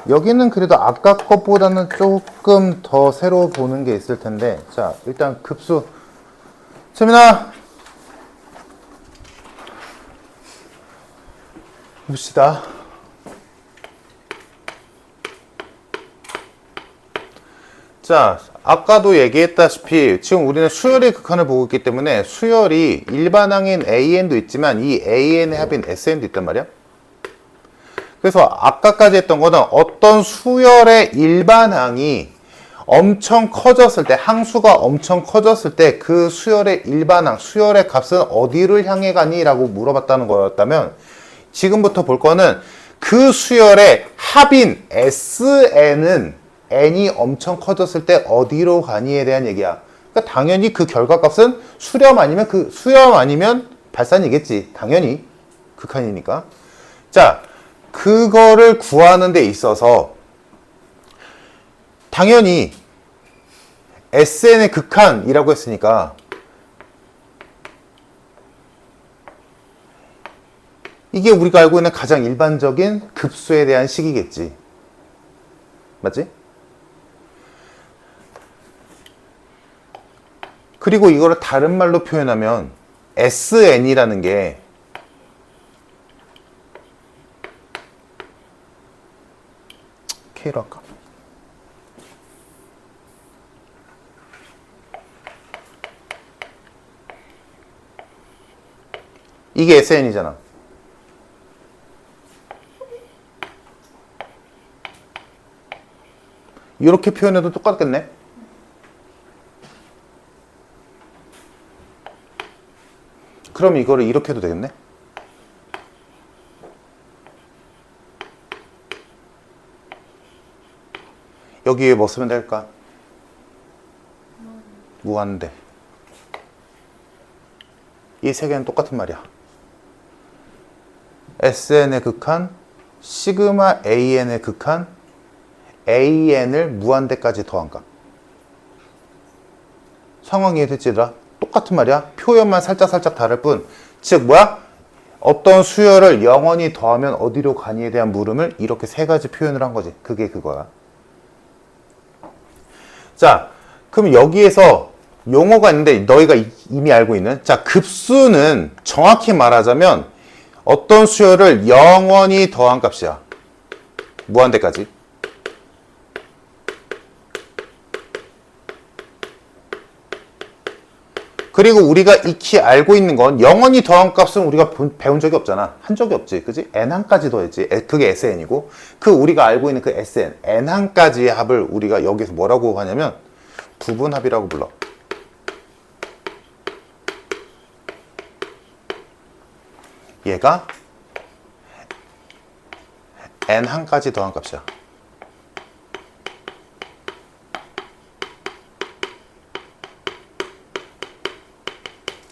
여기는 그래도 아까 것보다는 조금 더 새로 보는 게 있을 텐데, 자, 일단 급수. 세민아! 봅시다. 자, 아까도 얘기했다시피 지금 우리는 수열의 극한을 보고 있기 때문에 수열이 일반항인 AN도 있지만 이 AN의 합인 SN도 있단 말이야. 그래서 아까까지 했던 거는 어떤 수열의 일반항이 엄청 커졌을 때, 항수가 엄청 커졌을 때 그 수열의 일반항, 수열의 값은 어디를 향해 가니? 라고 물어봤다는 거였다면, 지금부터 볼 거는 그 수열의 합인 SN은 n이 엄청 커졌을 때 어디로 가니에 대한 얘기야. 그러니까 당연히 그 결과값은 수렴 아니면 발산이겠지. 당연히 극한이니까. 자, 그거를 구하는 데 있어서 당연히 SN의 극한이라고 했으니까 이게 우리가 알고 있는 가장 일반적인 급수에 대한 식이겠지. 맞지? 그리고 이거를 다른 말로 표현하면 SN이라는 게 K로 할까? 이게 SN이잖아. 이렇게 표현해도 똑같겠네? 그럼 이거를 이렇게 해도 되겠네? 여기에 뭐 쓰면 될까? 무한대. 이 세 개는 똑같은 말이야. SN의 극한, 시그마 AN의 극한, AN을 무한대까지 더한 값. 상황이 이해됐지라? 똑같은 말이야. 표현만 살짝 다를 뿐. 즉 뭐야? 어떤 수열을 영원히 더하면 어디로 가니에 대한 물음을 이렇게 세 가지 표현을 한 거지. 그게 그거야. 자, 그럼 여기에서 용어가 있는데 너희가 이미 알고 있는, 자, 급수는 정확히 말하자면 어떤 수열을 영원히 더한 값이야. 무한대까지. 그리고 우리가 익히 알고 있는 건 영원히 더한 값은 우리가 배운 적이 없잖아. 한 적이 없지. 그지? n항까지 더했지. 그게 SN이고. 그 우리가 알고 있는 그 SN, n항까지의 합을 우리가 여기서 뭐라고 하냐면 부분합이라고 불러. 얘가 n항까지 더한 값이야.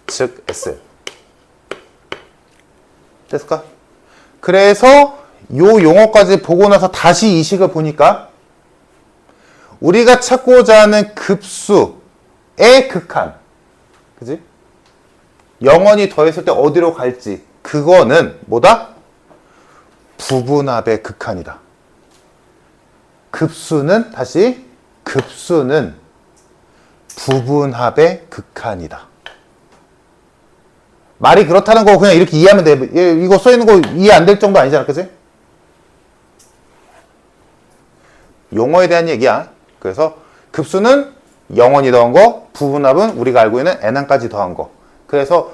즉 S. 됐을까? 그래서 요 용어까지 보고 나서 다시 이 식을 보니까 우리가 찾고자 하는 급수의 극한, 그지? 영원히 더했을 때 어디로 갈지, 그거는 뭐다? 부분합의 극한이다. 급수는 부분합의 극한이다. 말이 그렇다는 거 그냥 이렇게 이해하면 돼. 이거 써있는 거 이해 안 될 정도 아니잖아. 그치? 용어에 대한 얘기야. 그래서 급수는 영원히 더한 거, 부분합은 우리가 알고 있는 n항까지 더한 거. 그래서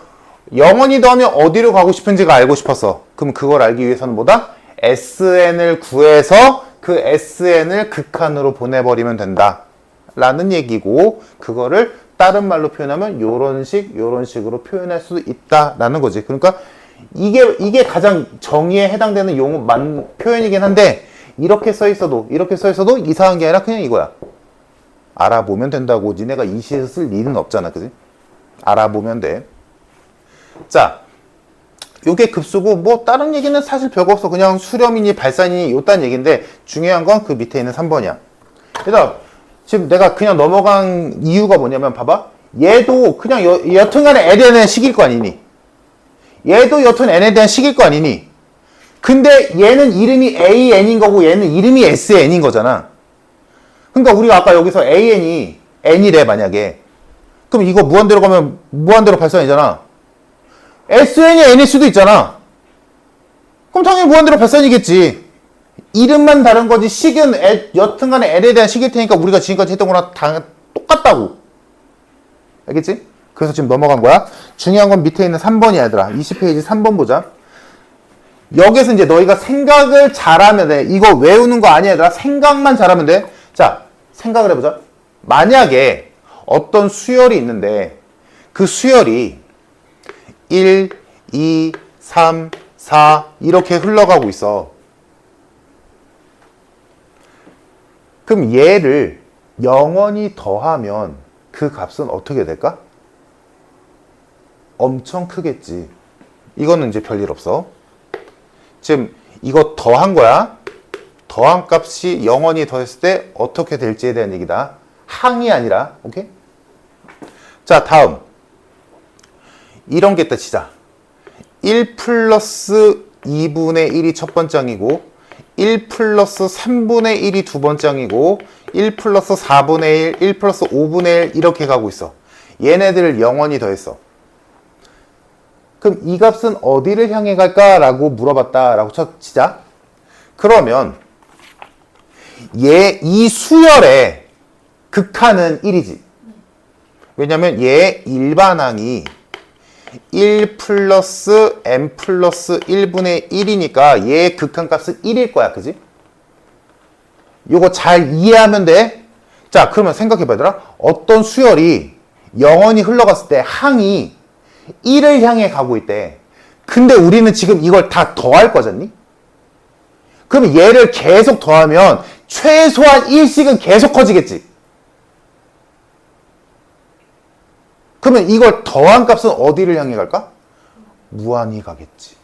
영원히 더하면 어디로 가고 싶은지가 알고 싶었어. 그럼 그걸 알기 위해서는 뭐다? SN을 구해서 그 SN을 극한으로 보내버리면 된다. 라는 얘기고, 그거를 다른 말로 표현하면 요런 식으로 표현할 수 있다라는 거지. 그러니까 이게 가장 정의에 해당되는 용어 표현이긴 한데 이렇게 써 있어도 이상한 게 아니라 그냥 이거야. 알아보면 된다고. 니네가 이 시에서 쓸 일은 없잖아. 그지? 알아보면 돼. 자, 요게 급수고 뭐 다른 얘기는 사실 별거 없어. 그냥 수렴이니 발산이니 요딴 얘기인데 중요한 건 그 밑에 있는 3번이야. 그래서 지금 내가 그냥 넘어간 이유가 뭐냐면 봐봐. 얘도 그냥 여튼간에 n에 대한 식일 거 아니니? 얘도 여튼 n에 대한 식일 거 아니니? 근데 얘는 이름이 AN인 거고 얘는 이름이 SN인 거잖아. 그러니까 우리가 아까 여기서 AN이 N이래 만약에. 그럼 이거 무한대로 가면 무한대로 발산이잖아. SN이 N일 수도 있잖아. 그럼 당연히 무한대로 발산이겠지. 이름만 다른 거지 식은 여튼간에 N에 대한 식일 테니까 우리가 지금까지 했던 거랑 다 똑같다고. 알겠지? 그래서 지금 넘어간 거야. 중요한 건 밑에 있는 3번이야 얘들아. 20페이지 3번 보자. 여기서 이제 너희가 생각을 잘하면 돼. 이거 외우는 거 아니야 얘들아. 생각만 잘하면 돼. 자, 생각을 해보자. 만약에 어떤 수열이 있는데 그 수열이 1, 2, 3, 4 이렇게 흘러가고 있어. 그럼 얘를 영원히 더하면 그 값은 어떻게 될까? 엄청 크겠지. 이거는 이제 별일 없어. 지금 이거 더한 거야. 더한 값이 영원히 더했을 때 어떻게 될지에 대한 얘기다. 항이 아니라. 오케이? 자, 다음. 이런 게 있다 치자. 1 플러스 2분의 1이 첫 번장이고 1 플러스 3분의 1이 두 번장이고 1 플러스 4분의 1, 1 플러스 5분의 1 이렇게 가고 있어. 얘네들을 영원히 더했어. 그럼 이 값은 어디를 향해 갈까라고 물어봤다라고 치자. 그러면 이 수열의 극한은 1이지. 왜냐면 얘 일반항이 1 플러스 n 플러스 1분의 1이니까 얘 극한값은 1일 거야. 그지? 요거 잘 이해하면 돼. 자, 그러면 생각해봐 얘들아. 어떤 수열이 영원히 흘러갔을 때 항이 1을 향해 가고 있대. 근데 우리는 지금 이걸 다 더할 거잖니? 그럼 얘를 계속 더하면 최소한 1씩은 계속 커지겠지. 그러면 이걸 더한 값은 어디를 향해 갈까? 무한히 가겠지.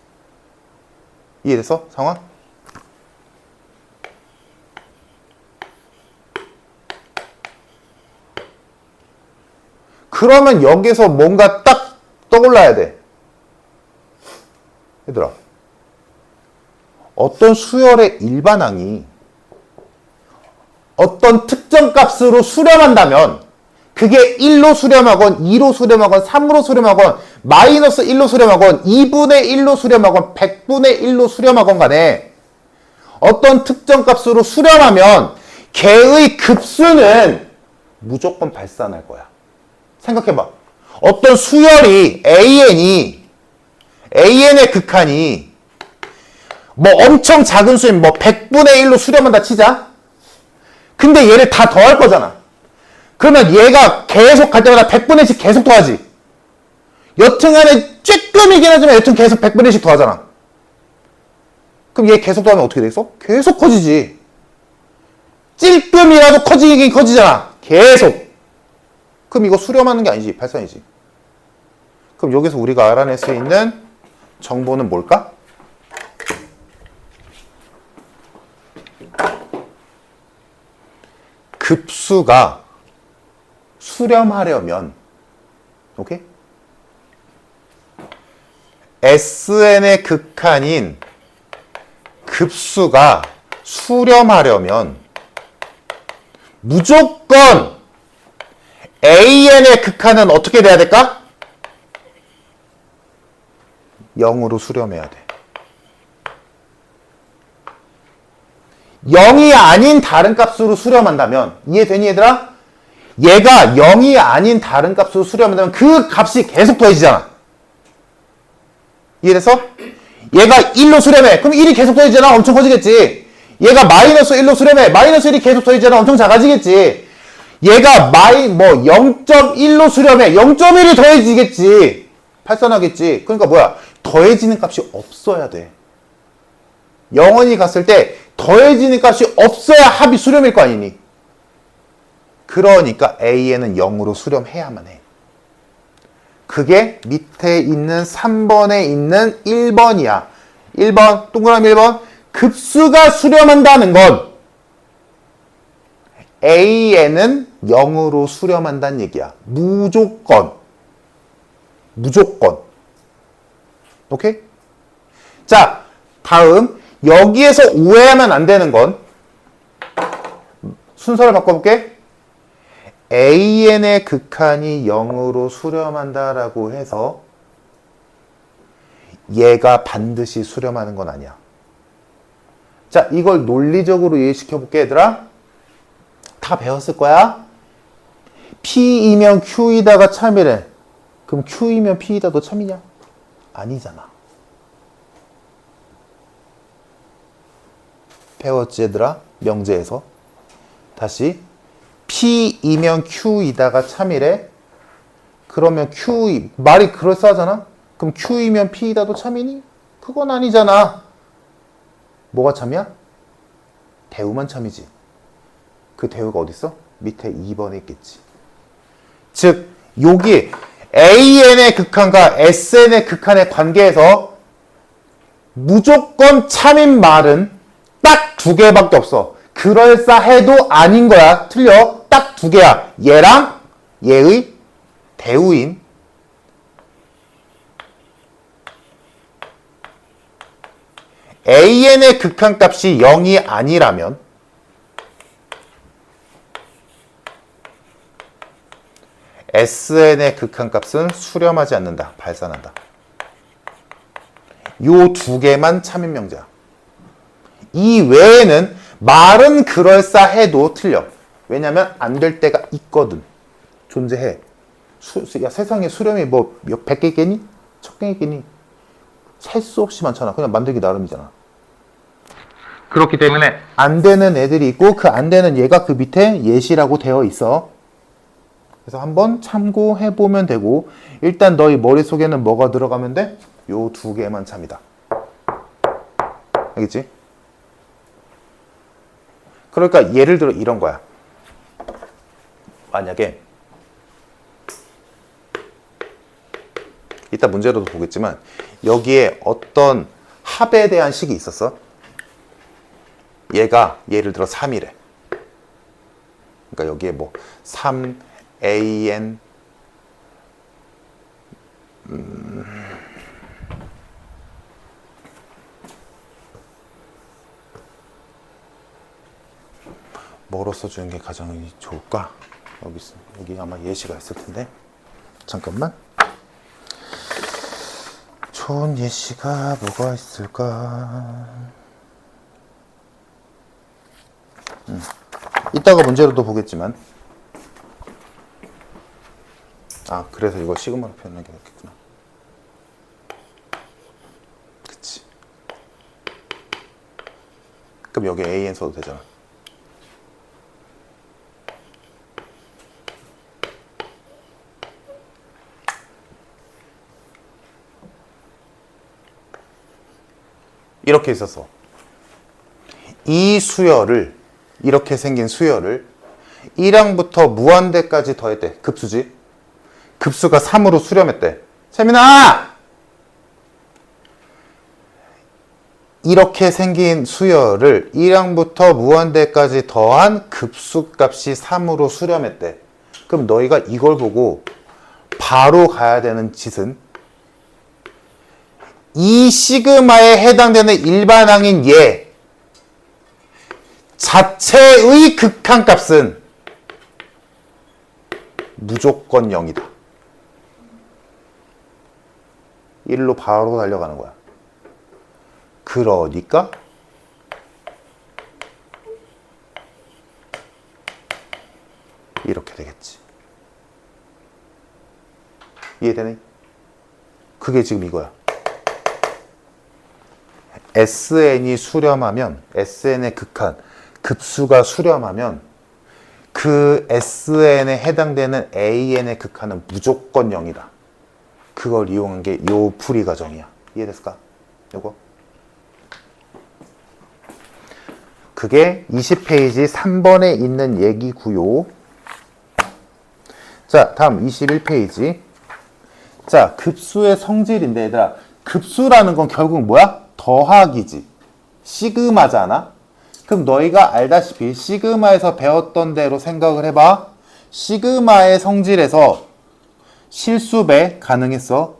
이해됐어? 상황? 그러면 여기서 뭔가 딱 떠올라야 돼. 얘들아. 어떤 수열의 일반항이 어떤 특정 값으로 수렴한다면 그게 1로 수렴하건 2로 수렴하건 3으로 수렴하건 마이너스 1로 수렴하건 2분의 1로 수렴하건 100분의 1로 수렴하건 간에 어떤 특정 값으로 수렴하면 걔의 급수는 무조건 발산할 거야. 생각해봐. 어떤 수열이 AN의 극한이 뭐 엄청 작은 수인 뭐 100분의 1로 수렴한다 치자. 근데 얘를 다 더할 거잖아. 그러면 얘가 계속 갈 때마다 100분의 1씩 계속 더하지. 여튼간에 쬐끔이긴 하지만 여튼 계속 100분의 1씩 더하잖아. 그럼 얘 계속 더하면 어떻게 되겠어? 계속 커지지. 찔끔이라도 커지긴 커지잖아. 계속. 그럼 이거 수렴하는 게 아니지. 발산이지. 그럼 여기서 우리가 알아낼 수 있는 정보는 뭘까? 급수가 수렴하려면 오케이? SN의 극한인 급수가 수렴하려면 무조건 AN의 극한은 어떻게 돼야 될까? 0으로 수렴해야 돼. 0이 아닌 다른 값으로 수렴한다면 이해되니 얘들아? 얘가 0이 아닌 다른 값으로 수렴한다면 그 값이 계속 더해지잖아. 이해됐어? 얘가 1로 수렴해. 그럼 1이 계속 더해지잖아. 엄청 커지겠지. 얘가 마이너스 1로 수렴해. 마이너스 1이 계속 더해지잖아. 엄청 작아지겠지. 얘가 0.1로 수렴해. 0.1이 더해지겠지. 발산하겠지. 그러니까 뭐야? 더해지는 값이 없어야 돼. 영원히 갔을 때 더해지는 값이 없어야 합이 수렴일 거 아니니? 그러니까 AN은 0으로 수렴해야만 해. 그게 밑에 있는 3번에 있는 1번이야. 1번, 동그라미 1번. 급수가 수렴한다는 건 AN은 0으로 수렴한다는 얘기야. 무조건. 무조건. 오케이? 자, 다음 여기에서 오해하면 안 되는 건 순서를 바꿔볼게. AN의 극한이 0으로 수렴한다라고 해서 얘가 반드시 수렴하는 건 아니야. 자, 이걸 논리적으로 이해시켜볼게, 얘들아. 다 배웠을 거야. P이면 Q이다가 참이래. 그럼 Q이면 P이다 너 참이냐? 아니잖아. 배웠지, 얘들아? 명제에서. 다시. P이면 Q이다가 참이래. 그러면 말이 그럴싸하잖아? 그럼 Q이면 P이다도 참이니? 그건 아니잖아. 뭐가 참이야? 대우만 참이지. 그 대우가 어딨어? 밑에 2번에 있겠지. 즉, 여기 AN의 극한과 SN의 극한의 관계에서 무조건 참인 말은 딱 두 개밖에 없어. 그럴싸해도 아닌 거야. 틀려. 딱 두 개야. 얘랑 얘의 대우인. AN의 극한값이 0이 아니라면 SN의 극한값은 수렴하지 않는다. 발산한다. 요 두 개만 참인 명제야. 이 외에는 말은 그럴싸해도 틀려. 왜냐면 안 될 때가 있거든. 존재해. 야, 세상에 수렴이 뭐 100개 있겠니? 1000개 있겠니? 셀 수 없이 많잖아. 그냥 만들기 나름이잖아. 그렇기 때문에 안 되는 애들이 있고 그 안 되는 얘가 그 밑에 예시라고 되어 있어. 그래서 한번 참고해보면 되고 일단 너희 머릿속에는 뭐가 들어가면 돼? 요 두 개만 참이다. 알겠지? 그러니까 예를 들어 이런 거야. 만약에 이따 문제로도 보겠지만 여기에 어떤 합에 대한 식이 있었어. 얘가 예를 들어 3이래. 그러니까 여기에 뭐 3AN 뭐로 써주는 게 가장 좋을까? 여기 아마 예시가 있을 텐데 잠깐만. 좋은 예시가 뭐가 있을까? 이따가 문제로도 보겠지만 그래서 이거 시그마로 표현하는 게 낫겠구나. 그치. 그럼 여기 AN 써도 되잖아. 이렇게 있었어. 이 수열을 이렇게 생긴 수열을 1항부터 무한대까지 더했대. 급수지. 급수가 3으로 수렴했대. 세민아! 이렇게 생긴 수열을 1항부터 무한대까지 더한 급수값이 3으로 수렴했대. 그럼 너희가 이걸 보고 바로 가야 되는 짓은 이 시그마에 해당되는 일반항인 얘 자체의 극한값은 무조건 0이다. 1로 바로 달려가는 거야. 그러니까 이렇게 되겠지. 이해되니? 그게 지금 이거야. SN이 수렴하면 SN의 극한 급수가 수렴하면 그 SN에 해당되는 AN의 극한은 무조건 0이다. 그걸 이용한 게 요 풀이 과정이야. 이해됐을까? 요거. 그게 20페이지 3번에 있는 얘기고요. 자, 다음 21페이지. 자, 급수의 성질인데 얘들아, 급수라는 건 결국 뭐야? 더하기지. 시그마잖아. 그럼 너희가 알다시피 시그마에서 배웠던 대로 생각을 해봐. 시그마의 성질에서 실수배 가능했어.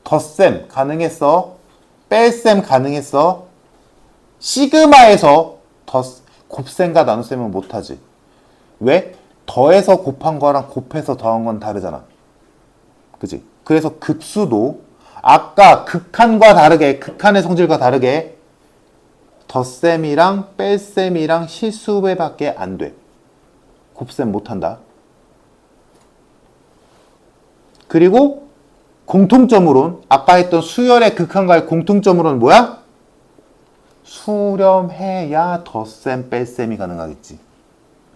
덧셈 가능했어. 뺄셈 가능했어. 시그마에서 곱셈과 나눗셈은 못하지. 왜? 더해서 곱한 거랑 곱해서 더한 건 다르잖아. 그지? 그래서 급수도 아까 극한과 다르게, 극한의 성질과 다르게 덧셈이랑 뺄셈이랑 실수배밖에 안 돼. 곱셈 못한다. 그리고 공통점으로는 아까 했던 수열의 극한과의 공통점으로는 뭐야? 수렴해야 덧셈 뺄셈이 가능하겠지.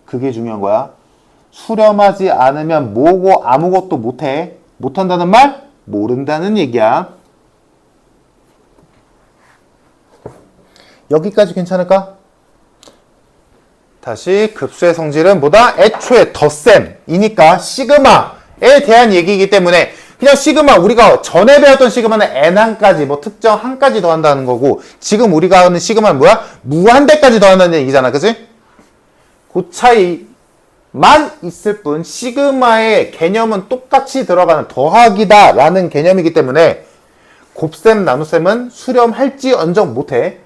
그게 중요한 거야. 수렴하지 않으면 뭐고 아무것도 못해. 못한다는 말? 모른다는 얘기야. 여기까지 괜찮을까? 다시 급수의 성질은 뭐다? 애초에 덧셈이니까 시그마에 대한 얘기이기 때문에 그냥 시그마, 우리가 전에 배웠던 시그마는 n항까지 뭐 특정 항까지 더한다는 거고, 지금 우리가 하는 시그마는 뭐야? 무한대까지 더한다는 얘기잖아. 그치? 그 차이만 있을 뿐 시그마의 개념은 똑같이 들어가는 더하기다 라는 개념이기 때문에 곱셈, 나눗셈은 수렴할지언정 못해.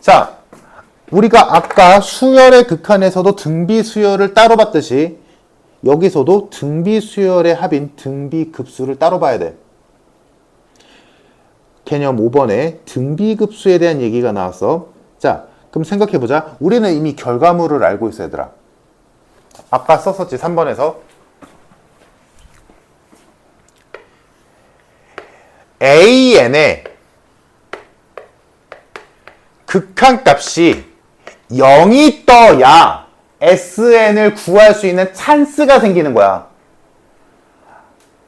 자, 우리가 아까 수열의 극한에서도 등비수열을 따로 봤듯이 여기서도 등비수열의 합인 등비급수를 따로 봐야 돼. 개념 5번에 등비급수에 대한 얘기가 나왔어. 자, 그럼 생각해보자. 우리는 이미 결과물을 알고 있어, 얘들아. 아까 썼었지, 3번에서. AN의 극한값이 0이 떠야 SN을 구할 수 있는 찬스가 생기는 거야.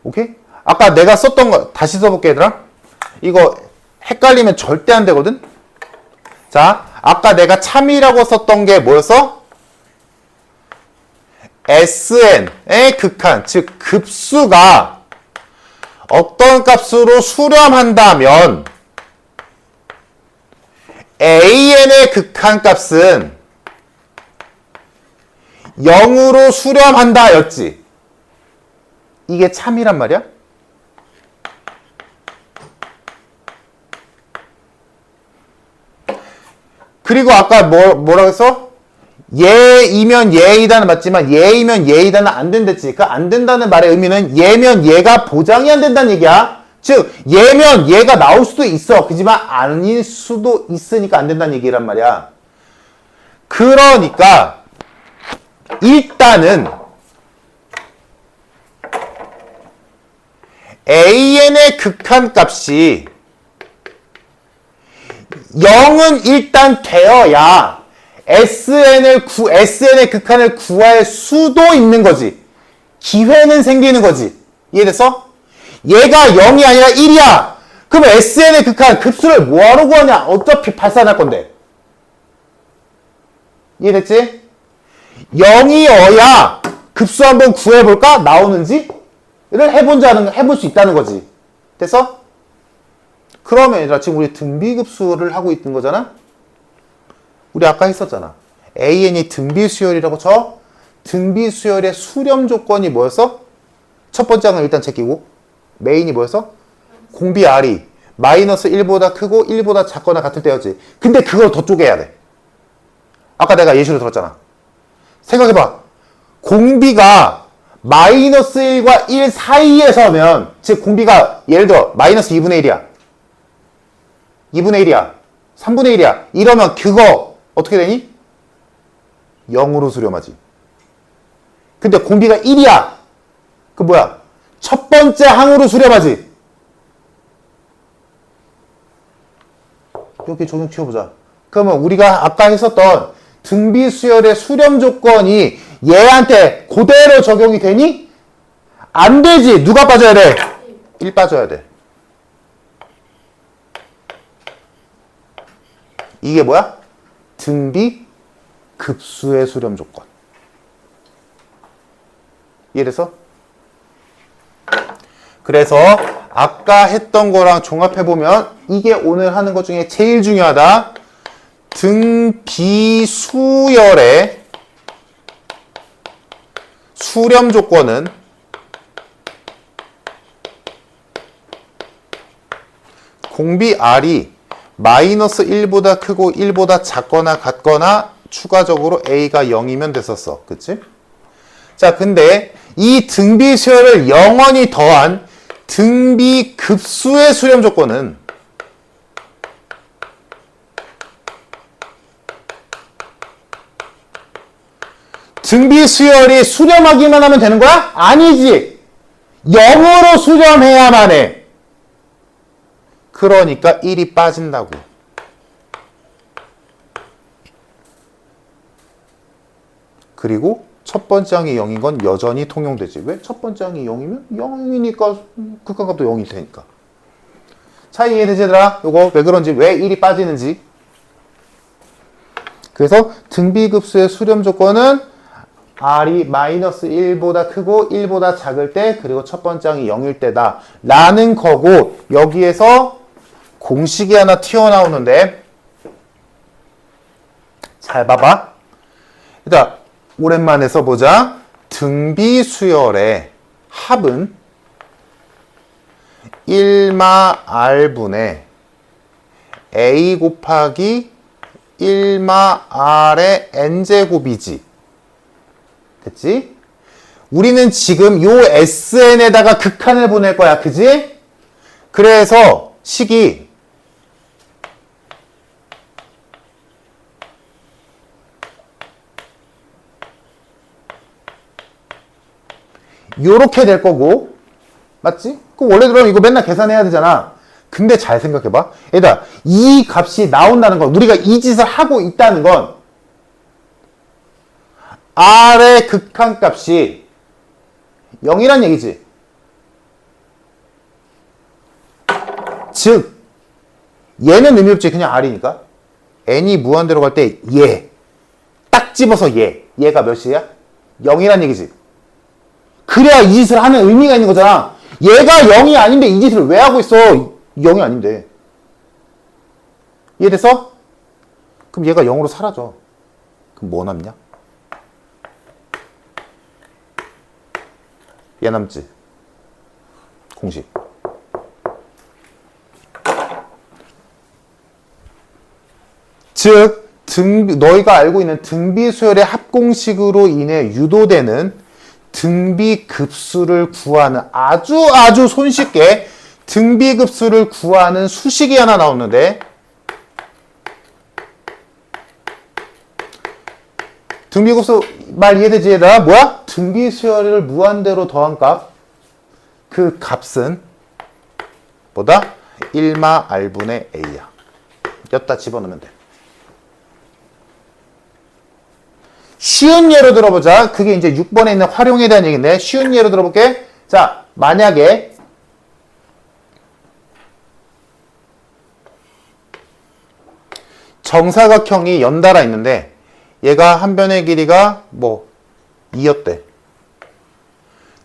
오케이? 아까 내가 썼던 거 다시 써볼게, 얘들아. 이거 헷갈리면 절대 안 되거든? 자, 아까 내가 참이라고 썼던 게 뭐였어? SN의 극한, 즉 급수가 어떤 값으로 수렴한다면 AN의 극한값은 0으로 수렴한다 였지. 이게 참이란 말이야? 그리고 아까 뭐라고 했어? 얘이면 얘이다는 맞지만 얘이면 얘이다는 안 된댔지. 그 안 된다는 말의 의미는 얘면 얘가 보장이 안 된다는 얘기야. 즉 얘면 얘가 나올 수도 있어. 그지만 아닐 수도 있으니까 안 된다는 얘기란 말이야. 그러니까 일단은 AN의 극한값이 0은 일단 되어야 SN의 극한을 구할 수도 있는 거지. 기회는 생기는 거지. 이해됐어? 얘가 0이 아니라 1이야. 그럼 SN의 극한 급수를 뭐하러 구하냐? 어차피 발산할 건데. 이해됐지? 0이어야 급수 한번 구해볼까? 나오는지를 해볼 수 있다는 거지. 됐어? 그러면 얘들아, 지금 우리 등비급수를 하고 있는 거잖아? 우리 아까 했었잖아. AN이 등비수열이라고 쳐. 등비수열의 수렴 조건이 뭐였어? 첫 번째 항은 일단 제끼고 메인이 뭐였어? 공비 R이 마이너스 1보다 크고 1보다 작거나 같을 때였지. 근데 그걸 더 쪼개야 돼. 아까 내가 예시로 들었잖아. 생각해봐. 공비가 마이너스 1과 1 사이에서면, 즉 공비가 예를 들어 마이너스 2분의 1이야. 2분의 1이야. 3분의 1이야. 이러면 그거 어떻게 되니? 0으로 수렴하지. 근데 공비가 1이야. 그 뭐야? 첫 번째 항으로 수렴하지. 여기 조정 치워보자. 그러면 우리가 아까 했었던 등비수열의 수렴 조건이 얘한테 그대로 적용이 되니? 안 되지. 누가 빠져야 돼? 1 빠져야 돼. 이게 뭐야? 등비 급수의 수렴 조건. 이해됐어? 그래서 아까 했던 거랑 종합해보면 이게 오늘 하는 것 중에 제일 중요하다. 등비수열의 수렴 조건은 공비 R이 마이너스 1보다 크고 1보다 작거나 같거나 추가적으로 A가 0이면 됐었어. 그치? 자, 근데 이 등비 수열을 영원히 더한 등비 급수의 수렴 조건은 등비 수열이 수렴하기만 하면 되는 거야? 아니지. 0으로 수렴해야만 해. 그러니까 1이 빠진다고. 그리고 첫 번째 항이 0인 건 여전히 통용되지. 왜? 첫 번째 항이 0이면 0이니까 극한값도 0이 되니까. 차이 이해되지 얘들아? 요거 왜 그런지, 왜 1이 빠지는지. 그래서 등비급수의 수렴 조건은 R이 마이너스 1보다 크고 1보다 작을 때, 그리고 첫 번째 항이 0일 때다 라는 거고, 여기에서 공식이 하나 튀어나오는데 잘 봐봐. 일단 오랜만에 써보자. 등비 수열의 합은 1마 R분의 A 곱하기 1마 R의 N제곱이지. 됐지? 우리는 지금 요 SN에다가 극한을 보낼 거야. 그지? 그래서 식이 요렇게 될 거고, 맞지? 그럼 원래대로 이거 맨날 계산해야 되잖아. 근데 잘 생각해봐. 얘들아, 이 값이 나온다는 건, 우리가 이 짓을 하고 있다는 건 R의 극한값이 0이란 얘기지. 즉 얘는 의미 없지. 그냥 R이니까. N이 무한대로 갈 때 얘 딱 집어서 얘가 몇이야? 0이란 얘기지. 그래야 이 짓을 하는 의미가 있는 거잖아. 얘가 0이 아닌데 이 짓을 왜 하고 있어? 0이 아닌데. 이해됐어? 그럼 얘가 0으로 사라져. 그럼 뭐 남냐? 얘 남지. 공식. 즉 너희가 알고 있는 등비수열의 합공식으로 인해 유도되는 등비급수를 구하는, 아주 손쉽게 등비급수를 구하는 수식이 하나 나오는데, 등비급수 말 이해되지 얘들아? 뭐야? 등비수열을 무한대로 더한 값, 그 값은 뭐다? 1마 R분의 A야. 였다 집어넣으면 돼. 쉬운 예로 들어보자. 그게 이제 6번에 있는 활용에 대한 얘기인데, 쉬운 예로 들어볼게. 자, 만약에 정사각형이 연달아 있는데 얘가 한 변의 길이가 뭐 2였대.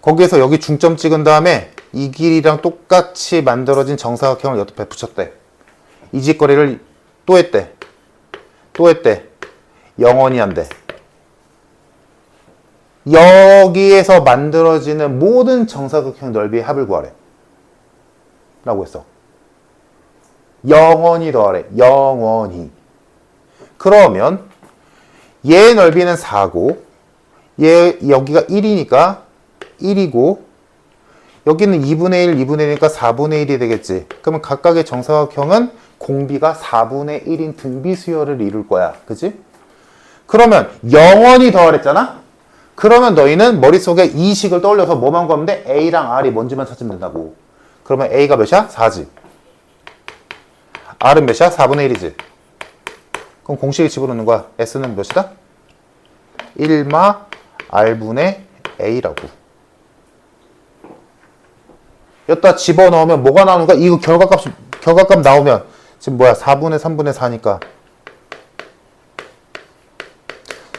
거기에서 여기 중점 찍은 다음에 이 길이랑 똑같이 만들어진 정사각형을 옆에 붙였대. 이 짓거리를 또 했대. 영원히 한대. 여기에서 만들어지는 모든 정사각형 넓이의 합을 구하래. 라고 했어. 영원히 더하래. 영원히. 그러면 얘 넓이는 4고 얘 여기가 1이니까 1이고 여기는 2분의 1, 2분의 1이니까 4분의 1이 되겠지. 그러면 각각의 정사각형은 공비가 4분의 1인 등비수열을 이룰 거야. 그치? 그러면 영원히 더하랬잖아? 그러면 너희는 머릿속에 이 식을 떠올려서 뭐만 구하면 돼? A랑 R이 뭔지만 찾으면 된다고. 그러면 A가 몇이야? 4지. R은 몇이야? 4분의 1이지. 그럼 공식에 집어넣는 거야. S는 몇이다? 1마 R분의 A라고. 여기다 집어넣으면 뭐가 나오는 거야? 이거 결과값 나오면 지금 뭐야? 4분의 3분의 4니까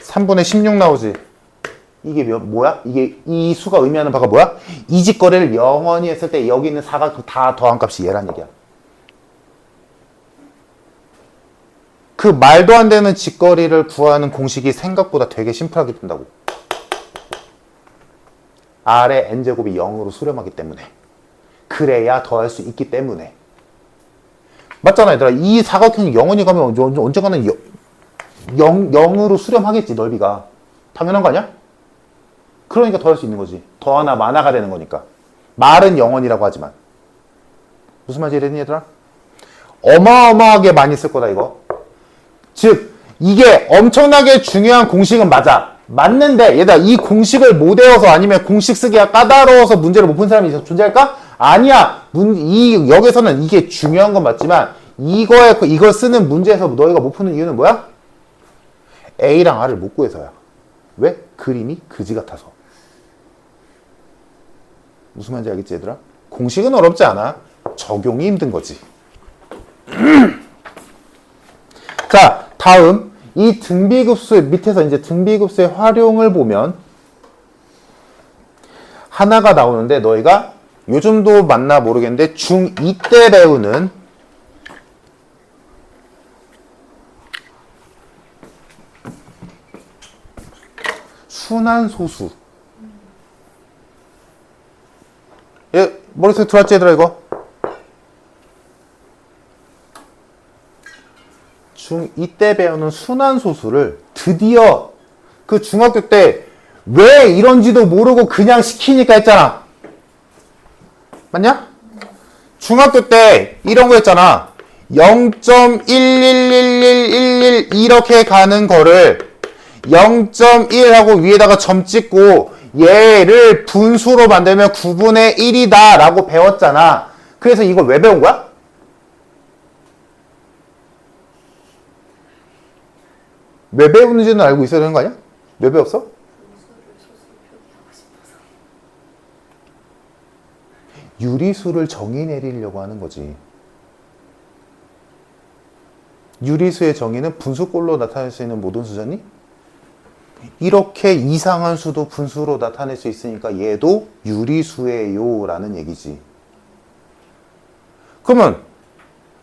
3분의 16 나오지. 이게 뭐야? 이게 이 수가 의미하는 바가 뭐야? 이 짓거리를 영원히 했을 때 여기 있는 4가 다 더한 값이 얘란 얘기야. 그 말도 안 되는 짓거리를 구하는 공식이 생각보다 되게 심플하게 된다고. R의 N제곱이 0으로 수렴하기 때문에. 그래야 더할 수 있기 때문에. 맞잖아, 얘들아. 이 사각형이 영원히 가면 언젠가는 0으로 수렴하겠지, 넓이가. 당연한 거 아니야? 그러니까 더할 수 있는 거지. 더하나 마나가 되는 거니까. 말은 영원이라고 하지만. 무슨 말인지 이해되니, 얘들아? 어마어마하게 많이 쓸 거다, 이거. 즉, 이게 엄청나게 중요한 공식은 맞아. 맞는데, 얘들아, 이 공식을 못 외워서 아니면 공식 쓰기가 까다로워서 문제를 못 푼 사람이 존재할까? 아니야. 여기서는 이게 중요한 건 맞지만, 이걸 쓰는 문제에서 너희가 못 푸는 이유는 뭐야? A랑 R을 못 구해서야. 왜? 그림이 그지 같아서. 무슨 말인지 알겠지, 얘들아? 공식은 어렵지 않아. 적용이 힘든 거지. 자, 다음. 이 등비급수, 밑에서 이제 등비급수의 활용을 보면 하나가 나오는데 너희가 요즘도 맞나 모르겠는데 중2 때 배우는 순환소수. 얘 머릿속에 들어왔지, 얘들아, 이거? 중2 때 배우는 순환소수를 드디어 그 중학교 때 왜 이런지도 모르고 그냥 시키니까 했잖아. 맞냐? 중학교 때 이런 거 했잖아. 0.11111 이렇게 가는 거를 0.1 하고 위에다가 점 찍고 얘를 분수로 만들면 9분의 1이다 라고 배웠잖아. 그래서 이걸 왜 배운 거야? 왜 배우는지는 알고 있어야 되는 거 아니야? 왜 배웠어? 유리수를 정의 내리려고 하는 거지. 유리수의 정의는 분수꼴로 나타낼 수 있는 모든 수잖니? 이렇게 이상한 수도 분수로 나타낼 수 있으니까 얘도 유리수예요 라는 얘기지. 그러면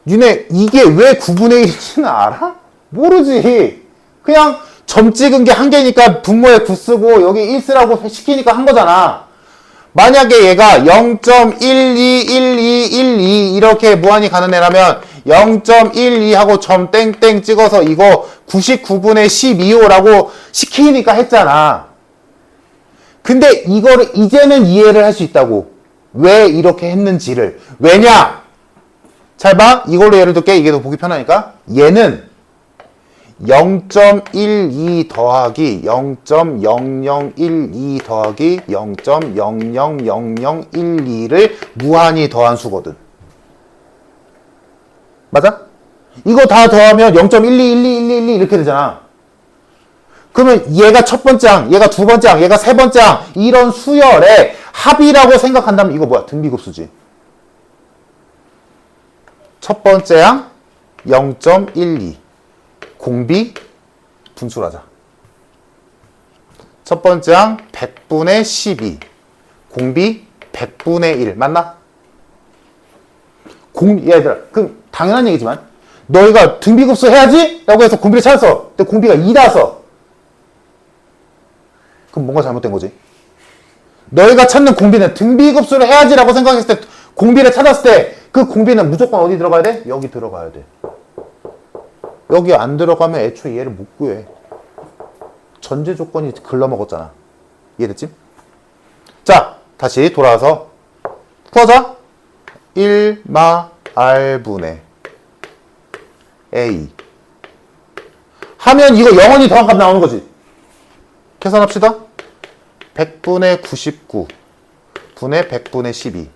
니네 이게 왜 9분의 1인지는 알아? 모르지. 그냥 점 찍은 게 한 개니까 분모에 9 쓰고 여기 1 쓰라고 시키니까 한 거잖아. 만약에 얘가 0.121212 이렇게 무한히 가는 애라면 0.12 하고 점 땡땡 찍어서 이거 99분의 12호라고 시키니까 했잖아. 근데 이거를 이제는 이해를 할 수 있다고. 왜 이렇게 했는지를. 왜냐? 잘 봐. 이걸로 예를 들게. 이게 더 보기 편하니까. 얘는 0.12 더하기 0.0012 더하기 0.000012를 무한히 더한 수거든. 맞아? 이거 다 더하면 0.121212 이렇게 되잖아. 그러면 얘가 첫 번째 항, 얘가 두 번째 항, 얘가 세 번째 항 이런 수열의 합이라고 생각한다면 이거 뭐야? 등비급수지. 첫 번째 항 0.12 공비 분수로 하자. 첫 번째 항 100분의 12 공비 100분의 1 맞나? 얘들아 그럼 당연한 얘기지만 너희가 등비급수 해야지? 라고 해서 공비를 찾았어. 근데 공비가 2다 그럼 뭔가 잘못된 거지. 너희가 찾는 공비는 등비급수를 해야지 라고 생각했을 때 공비를 찾았을 때 그 공비는 무조건 어디 들어가야 돼? 여기 들어가야 돼. 여기 안 들어가면 애초에 얘를 못 구해. 전제 조건이 글러먹었잖아. 이해됐지? 자, 다시 돌아와서 풀어자. 1마 R분의 A 하면 이거 영원히 더한 값 나오는 거지. 계산합시다. 100분의 99 분의 100분의 12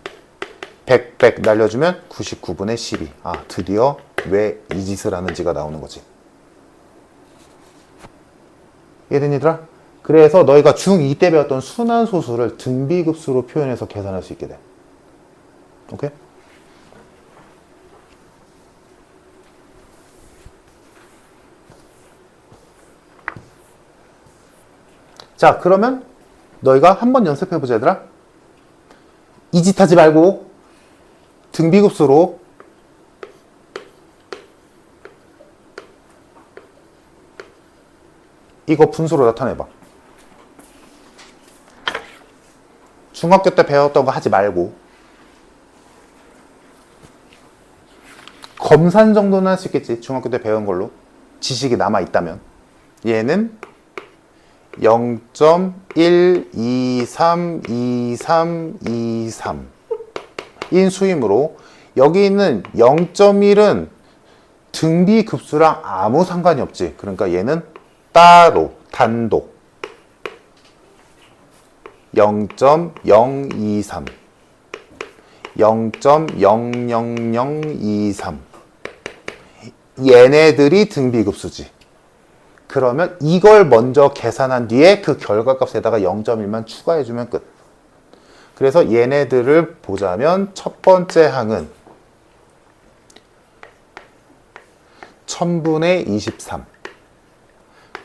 100 날려주면 99분의 12. 아, 드디어 왜 이 짓을 하는지가 나오는 거지. 이해된 얘들아? 그래서 너희가 중2 때 배웠던 순환소수를 등비급수로 표현해서 계산할 수 있게 돼. 오케이? 자, 그러면 너희가 한번 연습해보자, 얘들아. 이 짓 하지 말고 등비급수로 이거 분수로 나타내봐. 중학교 때 배웠던 거 하지 말고 검산 정도는 할 수 있겠지. 중학교 때 배운 걸로. 지식이 남아있다면. 얘는 0.1232323 인 수이므로 여기 있는 0.1은 등비급수랑 아무 상관이 없지. 그러니까 얘는 따로 단독 0.023 0.00023 얘네들이 등비급수지. 그러면 이걸 먼저 계산한 뒤에 그 결과값에다가 0.1만 추가해주면 끝. 그래서 얘네들을 보자면 첫 번째 항은 1000분의 23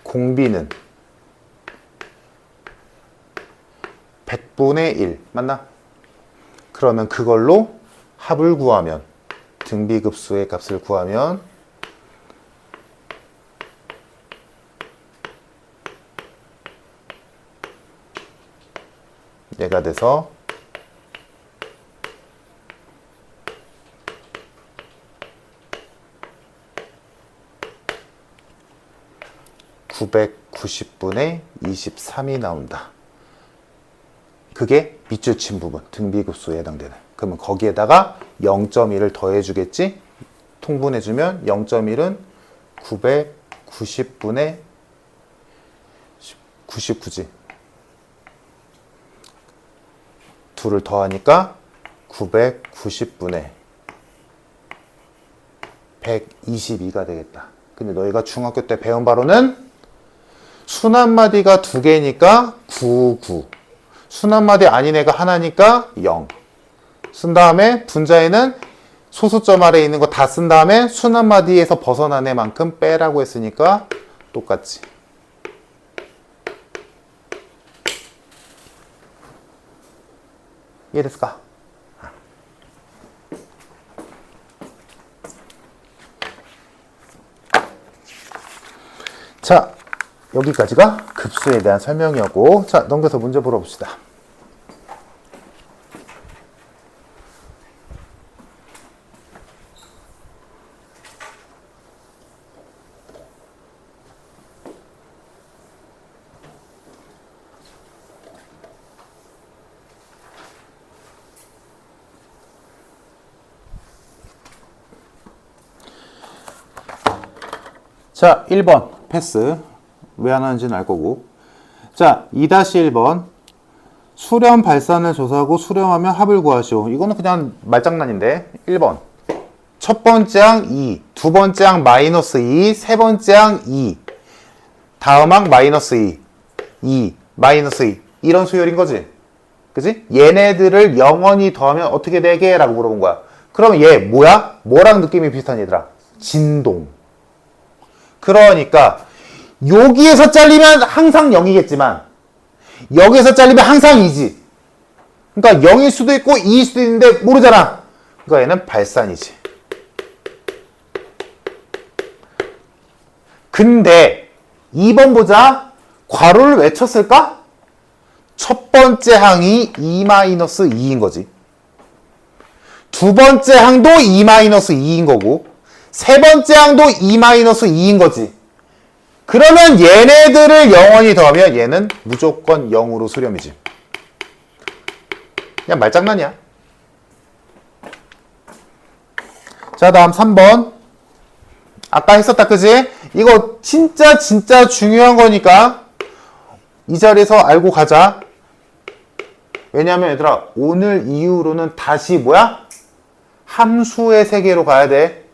공비는 100분의 1 맞나? 그러면 그걸로 합을 구하면 등비급수의 값을 구하면 얘가 돼서 990분의 23이 나온다. 그게 밑줄 친 부분, 등비급수에 해당되는. 그러면 거기에다가 0.1을 더해주겠지? 통분해주면 0.1은 990분의 99지. 둘을 더하니까 990분의 122가 되겠다. 근데 너희가 중학교 때 배운 바로는 순환마디가 두 개니까 99. 순환마디 아닌 애가 하나니까 0. 쓴 다음에 분자에는 소수점 아래에 있는 거 다 쓴 다음에 순환마디에서 벗어난 애만큼 빼라고 했으니까 똑같지. 이해됐을까? 자, 여기까지가 급수에 대한 설명이었고, 자, 넘겨서 문제 보러 봅시다. 자, 1번 패스. 왜 안 하는지는 알 거고. 자, 2-1번 수렴 발산을 조사하고 수렴하면 합을 구하시오. 이거는 그냥 말장난인데. 1번 첫 번째 항 2, 두 번째 항 마이너스 2, 세 번째 항 2, 다음 항 마이너스 2, 2, 마이너스 2 이런 수열인 거지. 그지? 얘네들을 영원히 더하면 어떻게 되게? 라고 물어본 거야. 그러면 얘 뭐야? 뭐랑 느낌이 비슷한 얘들아? 진동. 그러니까 여기에서 잘리면 항상 0이겠지만 여기에서 잘리면 항상 2지. 그러니까 0일 수도 있고 2일 수도 있는데 모르잖아. 그러니까 얘는 발산이지. 근데 2번 보자. 괄호를 왜 쳤을까? 첫 번째 항이 2-2인 거지. 두 번째 항도 2-2인 거고 세 번째 항도 2-2인 거지. 그러면 얘네들을 영원히 더하면 얘는 무조건 0으로 수렴이지. 그냥 말장난이야. 자, 다음 3번. 아까 했었다, 그지? 이거 진짜 중요한 거니까 이 자리에서 알고 가자. 왜냐면 얘들아, 오늘 이후로는 다시 뭐야? 함수의 세계로 가야 돼.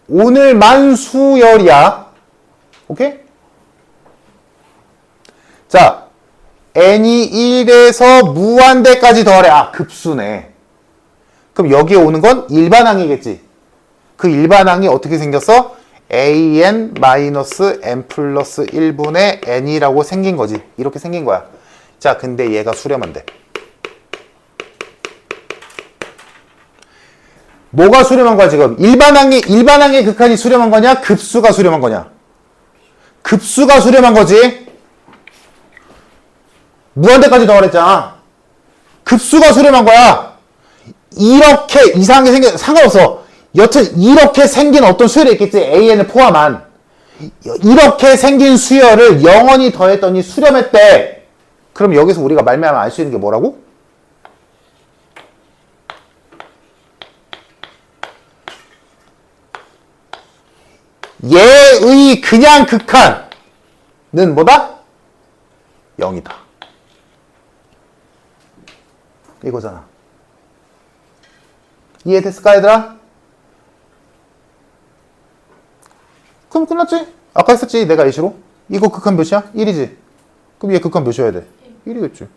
오늘만 수열이야. 오케이? 자, n이 1에서 무한대까지 더하래. 아, 급수네. 그럼 여기에 오는 건 일반항이겠지. 그 일반항이 어떻게 생겼어? an-n 플러스 1분의 n이라고 생긴 거지. 이렇게 생긴 거야. 자, 근데 얘가 수렴한대. 뭐가 수렴한 거야, 지금? 일반항의 극한이 수렴한 거냐? 급수가 수렴한 거냐? 급수가 수렴한 거지? 무한대까지 더하랬잖아. 급수가 수렴한 거야. 이렇게 이상하게 생겨, 상관없어. 여튼 이렇게 생긴 어떤 수열이 있겠지. AN을 포함한. 이렇게 생긴 수열을 영원히 더했더니 수렴했대. 그럼 여기서 우리가 말미암아 알 수 있는 게 뭐라고? 얘의 그냥 극한은 뭐다? 0이다. 이거잖아. 이해됐을까 얘들아? 그럼 끝났지? 아까 했었지 내가 A시로? 이거 극한 몇이야? 1이지? 그럼 얘 극한 몇이어야 돼? 1이겠지.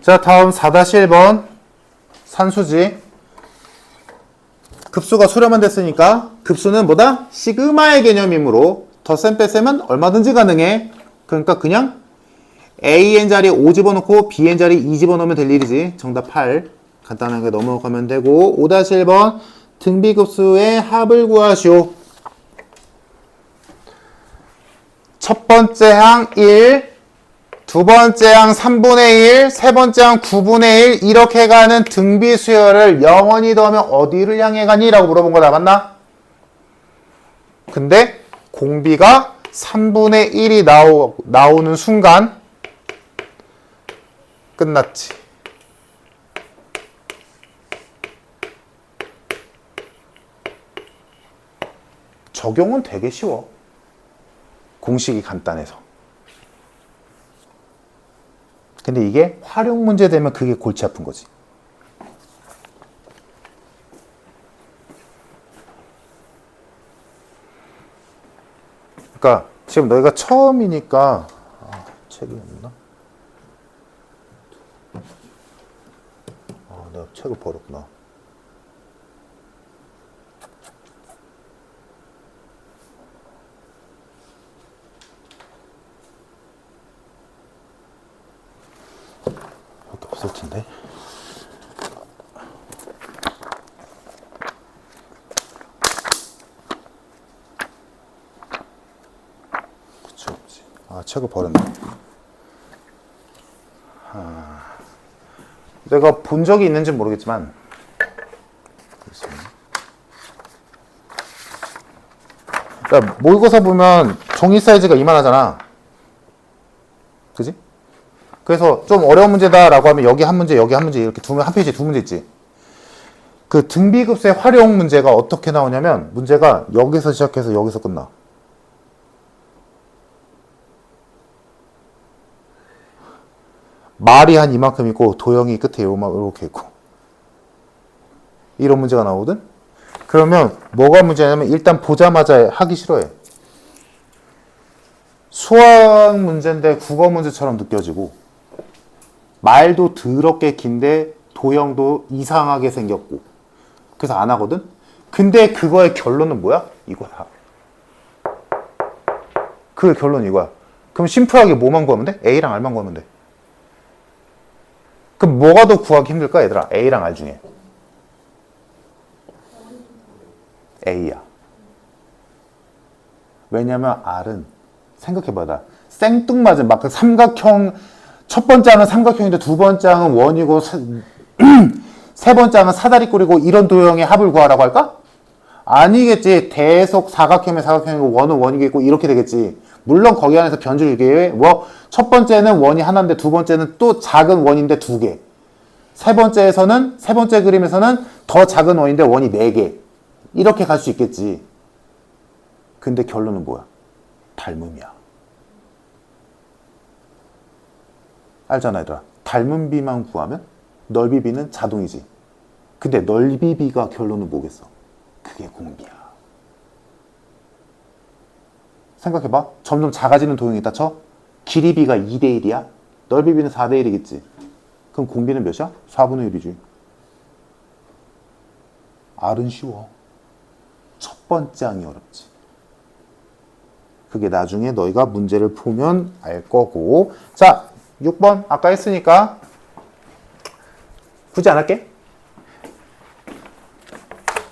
자, 다음 4-1번 산수지. 급수가 수렴은 됐으니까 급수는 뭐다? 시그마의 개념이므로 덧셈 뺄셈은 얼마든지 가능해. 그러니까 그냥 AN 자리에 5 집어넣고 BN 자리에 2 집어넣으면 될 일이지. 정답 8. 간단하게 넘어가면 되고 5-1번 등비급수의 합을 구하시오. 첫 번째 항 1, 두 번째 항 3분의 1, 세 번째 항 9분의 1 이렇게 가는 등비 수열을 영원히 더하면 어디를 향해 가니? 라고 물어본 거 나봤나? 근데 공비가 3분의 1이 나오는 순간 끝났지. 적용은 되게 쉬워. 공식이 간단해서. 근데 이게 활용 문제 되면 그게 골치 아픈 거지. 그러니까 지금 너희가 처음이니까 책이 없나? 내가 책을 버렸구나. 여기 없을 텐데. 책을 버렸네. 내가 본 적이 있는지 모르겠지만 그러니까 모의고사 보면 종이 사이즈가 이만하잖아. 그지? 그래서 좀 어려운 문제다라고 하면 여기 한 문제, 여기 한 문제 이렇게 한 페이지에 두 문제 있지. 그 등비급수의 활용 문제가 어떻게 나오냐면 문제가 여기서 시작해서 여기서 끝나. 말이 한 이만큼 있고 도형이 끝에 이렇게 있고 이런 문제가 나오거든? 그러면 뭐가 문제냐면 일단 보자마자 하기 싫어해. 수학 문제인데 국어 문제처럼 느껴지고 말도 더럽게 긴데 도형도 이상하게 생겼고 그래서 안 하거든? 근데 그거의 결론은 뭐야? 이거야. 그 결론은 이거야. 그럼 심플하게 뭐만 구하면 돼? A랑 R만 구하면 돼. 그럼 뭐가 더 구하기 힘들까 얘들아? A랑 R 중에 A야. 왜냐면 R은 생각해봐. 나 생뚱맞은 막 그 삼각형 첫 번째 항은 삼각형인데 두 번째 항은 원이고 세 번째 항은 사다리꼴이고 이런 도형의 합을 구하라고 할까? 아니겠지. 대속 사각형이면 사각형이고 원은 원이겠고 이렇게 되겠지. 물론 거기 안에서 변주를 얘기해. 첫 번째는 원이 하나인데 두 번째는 또 작은 원인데 두 개. 세 번째 그림에서는 더 작은 원인데 원이 네 개. 이렇게 갈 수 있겠지. 근데 결론은 뭐야? 닮음이야. 알잖아 얘들아. 닮은 비만 구하면 넓이 비는 자동이지. 근데 넓이 비가 결론은 뭐겠어? 그게 공비야. 생각해봐. 점점 작아지는 도형이 있다 쳐. 길이 비가 2대1이야. 넓이 비는 4대1이겠지. 그럼 공비는 몇이야? 4분의 1이지. R은 쉬워. 첫 번째 항이 어렵지. 그게 나중에 너희가 문제를 풀면 알 거고. 자, 6번 아까 했으니까 굳이 안 할게.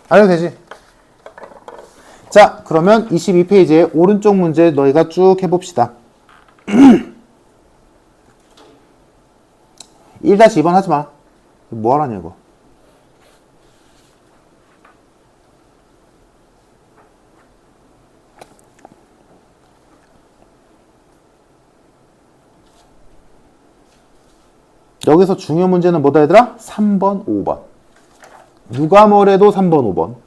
안 해도 되지. 자, 그러면 22페이지에 오른쪽 문제 너희가 쭉 해봅시다. 1-2번 하지 마. 뭐 하라냐, 이거. 여기서 중요 문제는 뭐다, 얘들아? 3번, 5번. 누가 뭐래도 3번, 5번.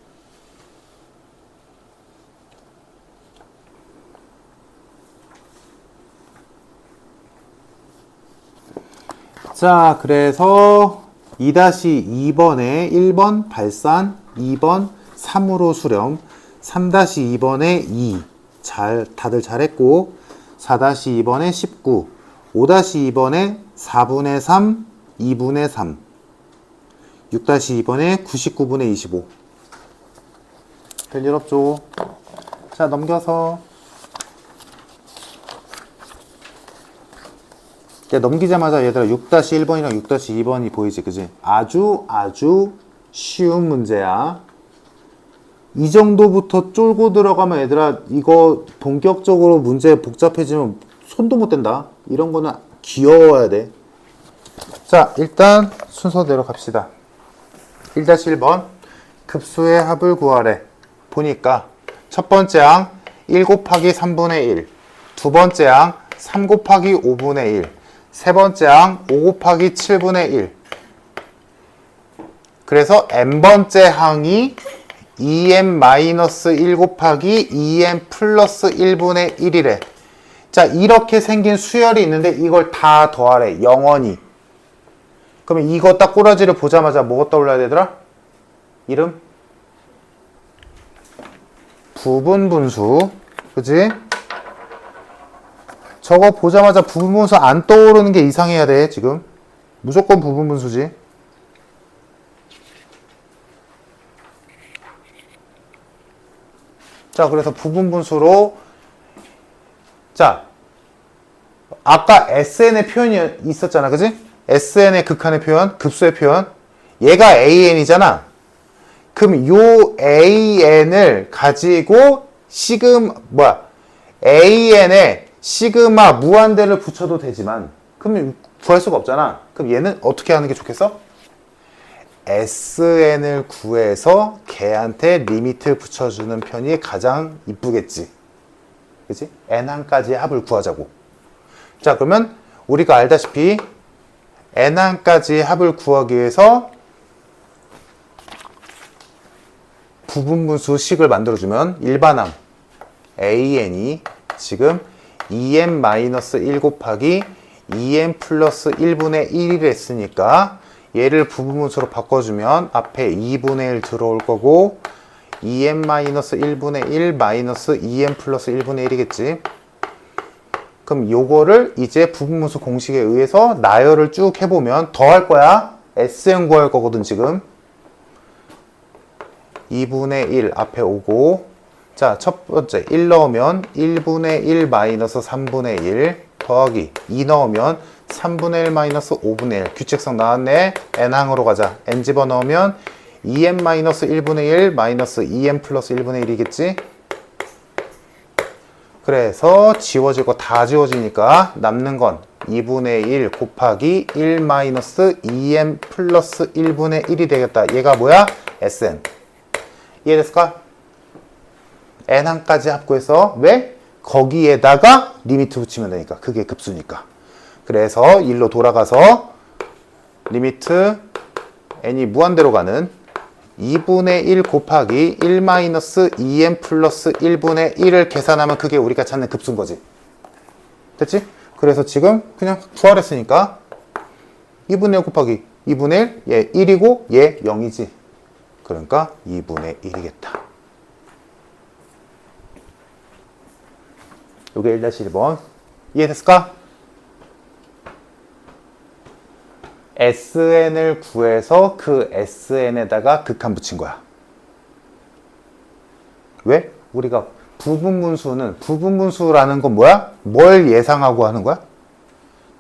자, 그래서 2-2번에 1번 발산, 2번 3으로 수렴, 3-2번에 2. 다들 잘했고, 4-2번에 19, 5-2번에 4분의 3, 2분의 3, 6-2번에 99분의 25. 별일 없죠? 자, 넘겨서. 넘기자마자 얘들아 6-1번이랑 6-2번이 보이지, 그지? 아주 쉬운 문제야. 이 정도부터 쫄고 들어가면 얘들아 이거 본격적으로 문제 복잡해지면 손도 못 댄다. 이런 거는 귀여워야 돼. 자, 일단 순서대로 갑시다. 1-1번 급수의 합을 구하래. 보니까 첫 번째 항 1 곱하기 3분의 1, 두 번째 항 3 곱하기 5분의 1, 세 번째 항 5 곱하기 7분의 1. 그래서 n번째 항이 2n-1 곱하기 2n 플러스 1분의 1이래. 자, 이렇게 생긴 수열이 있는데 이걸 다 더하래. 영원히. 그러면 이거 딱 꼬라지를 보자마자 뭐가 떠올라야 되더라? 이름? 부분분수. 그치? 저거 보자마자 부분분수 안 떠오르는 게 이상해야 돼, 지금. 무조건 부분분수지. 자, 그래서 부분분수로, 자, 아까 SN의 표현이 있었잖아, 그지? SN의 극한의 표현, 급수의 표현. 얘가 AN이잖아. 그럼 요 AN을 가지고 AN에 시그마 무한대를 붙여도 되지만, 그럼 구할 수가 없잖아. 그럼 얘는 어떻게 하는 게 좋겠어? SN을 구해서 걔한테 리미트 붙여주는 편이 가장 이쁘겠지. 그치? N항까지의 합을 구하자고. 자, 그러면 우리가 알다시피 N항까지의 합을 구하기 위해서 부분분수식을 만들어주면 일반항 AN이 지금 2n-1 곱하기 2n 플러스 1분의 1을 했으니까 얘를 부분분수로 바꿔주면 앞에 2분의 1 들어올 거고 2n-1분의 1 마이너스 2n 플러스 1분의 1이겠지. 그럼 요거를 이제 부분분수 공식에 의해서 나열을 쭉 해보면 더 할 거야. SN 구할 거거든 지금. 2분의 1 앞에 오고, 자, 첫 번째 1 넣으면 1분의 1 마이너스 3분의 1 더하기 2 넣으면 3분의 1 마이너스 5분의 1. 규칙성 나왔네. n항으로 가자. n 집어넣으면 2n 마이너스 1분의 1 마이너스 2n 플러스 1분의 1이겠지. 그래서 지워질 거 다 지워지니까 남는 건 2분의 1 곱하기 1 마이너스 2n 플러스 1분의 1이 되겠다. 얘가 뭐야? Sn. 이해됐을까? n항까지 합구해서 왜? 거기에다가 리미트 붙이면 되니까. 그게 급수니까. 그래서 1로 돌아가서 리미트 n이 무한대로 가는 2분의 1 곱하기 1 마이너스 2n 플러스 1분의 1을 계산하면 그게 우리가 찾는 급수인 거지. 됐지? 그래서 지금 그냥 부활했으니까 2분의 1 곱하기 2분의 1, 얘 1이고 얘 0이지. 그러니까 2분의 1이겠다. 요게 1-1번. 이해됐을까? SN을 구해서 그 SN에다가 극한 붙인 거야. 왜? 우리가 부분분수라는 건 뭐야? 뭘 예상하고 하는 거야?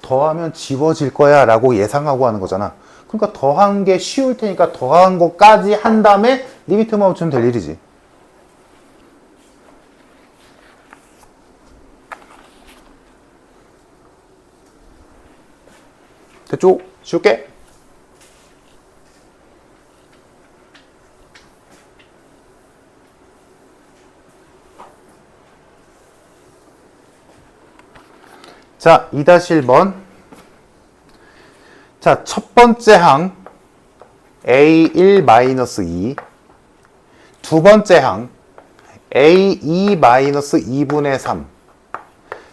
더하면 지워질 거야 라고 예상하고 하는 거잖아. 그러니까 더한 게 쉬울 테니까 더한 것까지 한 다음에 리미트만 붙이면 될 일이지. 됐죠? 쉽게. 자, 2-1번. 자, 첫 번째 항 A1-2, 두 번째 항 A2-2분의 3,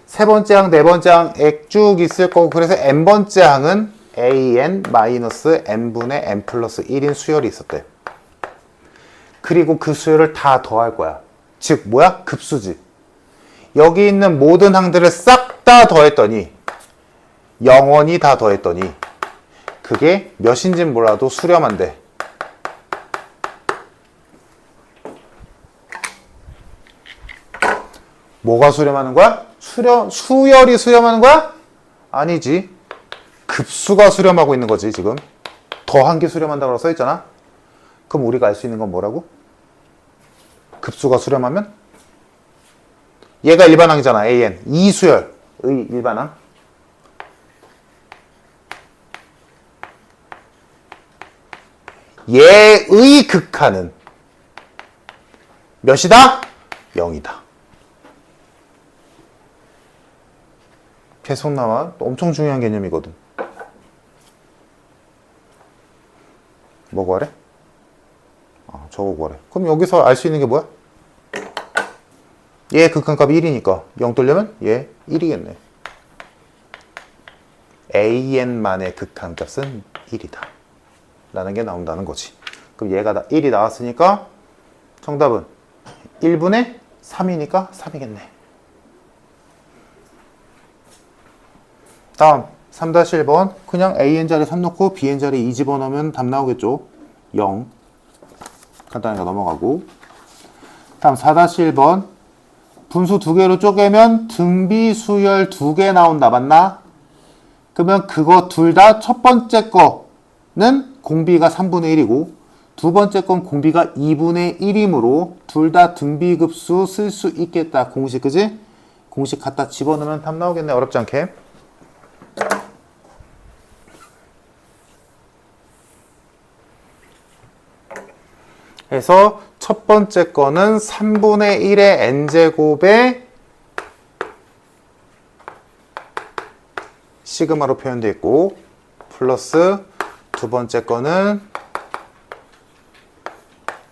세 번째 항, 네 번째 항 쭉 있을 거고, 그래서 n번째 항은 AN-n분의 n 플러스 1인 수열이 있었대. 그리고 그 수열을 다 더할 거야. 즉 뭐야? 급수지. 여기 있는 모든 항들을 싹 다 더했더니, 영원히 다 더했더니 그게 몇인진 몰라도 수렴한데, 뭐가 수렴하는 거야? 수열이 수렴하는 거야? 아니지. 급수가 수렴하고 있는 거지. 지금 더한 게 수렴한다고 써있잖아. 그럼 우리가 알 수 있는 건 뭐라고? 급수가 수렴하면 얘가 일반항이잖아. AN 이수열의 일반항, 얘의 극한은 몇이다? 0이다. 계속 나와. 엄청 중요한 개념이거든. 뭐 구하래? 저거 구하래. 그럼 여기서 알 수 있는 게 뭐야? 얘 극한값이 1이니까 0 뜨려면 얘 1이겠네. AN만의 극한값은 1이다 라는 게 나온다는 거지. 그럼 얘가 1이 나왔으니까 정답은 1분의 3이니까 3이겠네. 다음 3-1번. 그냥 AN자리 3 넣고 BN자리 2 집어넣으면 답 나오겠죠. 0. 간단하게 넘어가고. 다음 4-1번. 분수 2개로 쪼개면 등비 수열 2개 나온다. 맞나? 그러면 그거 둘 다 첫 번째 거는 공비가 3분의 1이고 두 번째 건 공비가 2분의 1이므로 둘 다 등비급수 쓸 수 있겠다. 공식, 그지? 공식 갖다 집어넣으면 답 나오겠네. 어렵지 않게. 그래서 첫 번째 거는 3분의 1의 n제곱에 시그마로 표현되어 있고, 플러스 두 번째 거는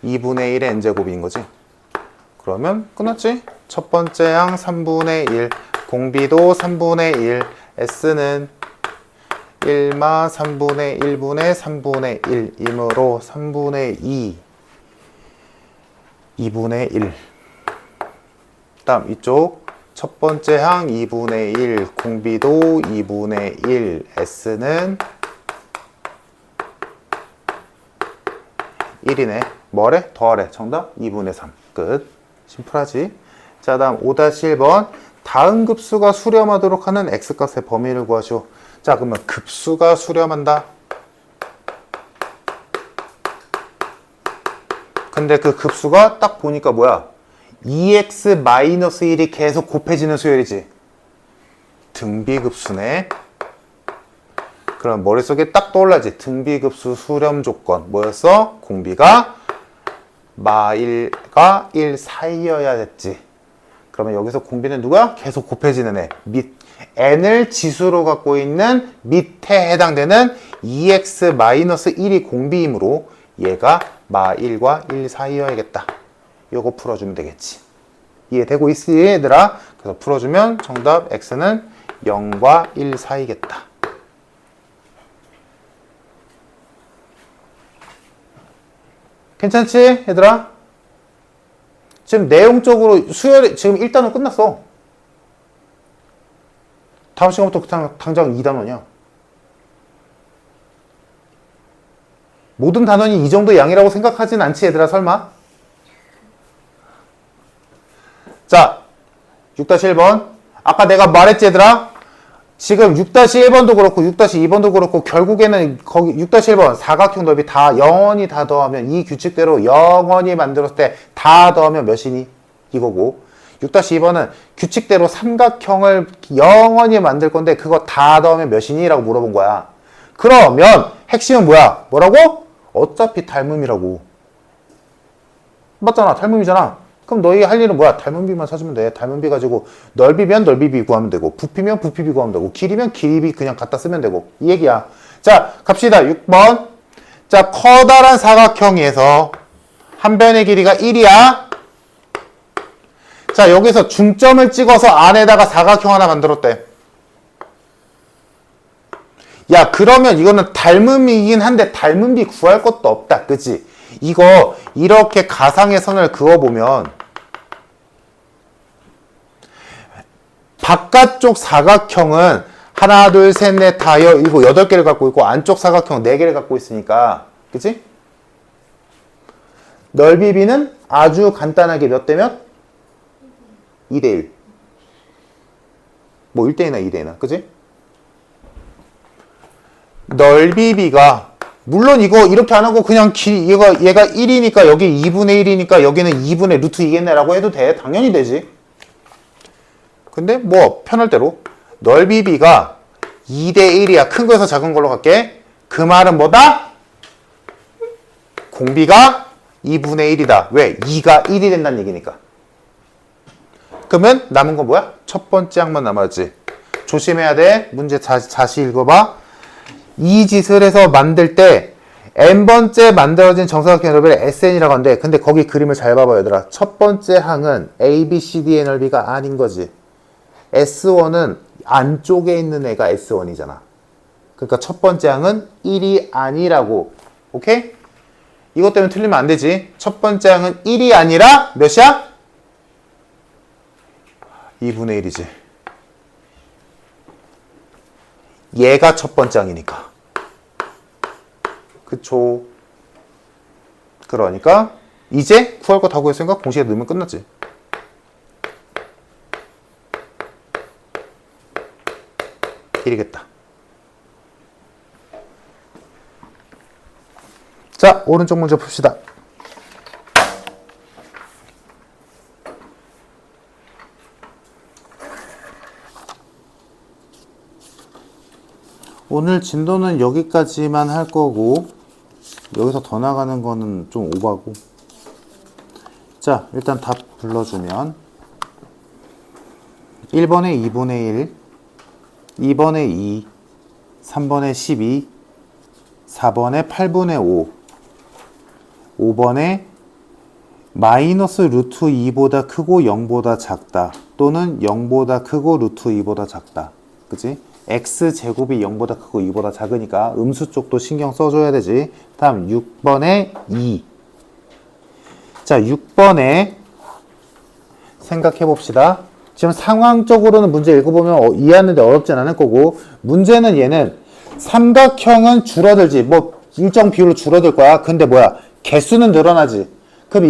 2분의 1의 n제곱인 거지. 그러면 끝났지? 첫 번째 항 3분의 1, 공비도 3분의 1, s는 1마 3분의 1분의 3분의 1이므로 3분의 2, 2분의 1. 다음 이쪽 첫 번째 항 2분의 1, 공비도 2분의 1, s는 1이네. 뭐래? 더하래. 정답 2분의 3. 끝. 심플하지? 자, 다음 5-1번. 다음 급수가 수렴하도록 하는 x값의 범위를 구하시오. 자, 그러면 급수가 수렴한다. 근데 그 급수가 딱 보니까 뭐야? 2x-1이 계속 곱해지는 수열이지. 등비급수네. 그럼 머릿속에 딱 떠올라지. 등비급수 수렴 조건 뭐였어? 공비가 마1과 1 사이여야 됐지. 그러면 여기서 공비는 누가? 계속 곱해지는 애. n을 지수로 갖고 있는 밑에 해당되는 2x-1이 공비이므로 얘가 마1과 1 사이여야겠다. 요거 풀어주면 되겠지. 이해되고 있지 얘들아? 그래서 풀어주면 정답 x는 0과 1 사이겠다. 괜찮지 얘들아? 지금 내용적으로 수열이 지금 1단원 끝났어. 다음 시간부터 당장 2단원이야. 모든 단원이 이 정도 양이라고 생각하진 않지 얘들아 설마? 자 6-1번. 아까 내가 말했지 얘들아? 지금 6-1번도 그렇고 6-2번도 그렇고 결국에는 거기 6-1번 사각형 넓이 다 영원히 다 더하면 이 규칙대로 영원히 만들었을 때 다 더하면 몇이니? 이거고 6-2번은 규칙대로 삼각형을 영원히 만들 건데 그거 다 더하면 몇이니? 라고 물어본 거야. 그러면 핵심은 뭐야? 뭐라고? 어차피 닮음이라고. 맞잖아. 닮음이잖아. 그럼 너희 할 일은 뭐야? 닮음비만 찾으면 돼. 닮음비 가지고 넓이면 넓이비 구하면 되고, 부피면 부피비 구하면 되고, 길이면 길이비 그냥 갖다 쓰면 되고. 이 얘기야. 자, 갑시다. 6번. 자, 커다란 사각형에서 한 변의 길이가 1이야. 자, 여기서 중점을 찍어서 안에다가 사각형 하나 만들었대. 야, 그러면 이거는 닮음이긴 한데 닮음비 구할 것도 없다. 그치? 이거 이렇게 가상의 선을 그어보면 바깥쪽 사각형은 하나, 둘, 셋, 넷, 다, 일곱, 8개를 갖고 있고 안쪽 사각형 4개를 갖고 있으니까 그치? 넓이비는 아주 간단하게 몇 대 몇? 2대1. 뭐 1대1나 2대1나 그치? 넓이비가 물론 이거 이렇게 안 하고 그냥 얘가 1이니까 여기 2분의 1이니까 여기는 2분의 루트 2겠네 라고 해도 돼. 당연히 되지. 근데 뭐 편할 대로 넓이비가 2대1이야. 큰 거에서 작은 걸로 갈게. 그 말은 뭐다? 공비가 2분의 1이다. 왜? 2가 1이 된다는 얘기니까. 그러면 남은 건 뭐야? 첫 번째 항만 남았지. 조심해야 돼. 문제 다시 읽어봐. 이 짓을 해서 만들 때 n번째 만들어진 정사각형의 넓이를 SN이라고 하는데 근데 거기 그림을 잘 봐봐 얘들아. 첫 번째 항은 ABCD의 넓이가 아닌 거지. S1은 안쪽에 있는 애가 S1이잖아. 그러니까 첫 번째 항은 1이 아니라고. 오케이? 이것 때문에 틀리면 안 되지. 첫 번째 항은 1이 아니라 몇이야? 2분의 1이지. 얘가 첫 번째 항이니까. 그쵸. 그러니까 이제 구할 거 다 구했으니까 공식에 넣으면 끝났지. 이리겠다. 자, 오른쪽 문제 봅시다. 오늘 진도는 여기까지만 할 거고 여기서 더 나가는 거는 좀 오바고. 자, 일단 답 불러주면 1번에 2분의 1, 2번에 2, 3번에 12, 4번에 8분의 5, 5번에 마이너스 루트 2보다 크고 0보다 작다 또는 0보다 크고 루트 2보다 작다. 그치? x제곱이 0보다 크고 2보다 작으니까 음수 쪽도 신경 써줘야 되지. 다음 6번에 2. 자, 6번에 생각해 봅시다. 지금 상황적으로는 문제 읽어보면 이해하는데 어렵진 않을 거고 문제는 얘는 삼각형은 줄어들지. 뭐 일정 비율로 줄어들 거야. 근데 뭐야? 개수는 늘어나지. 그럼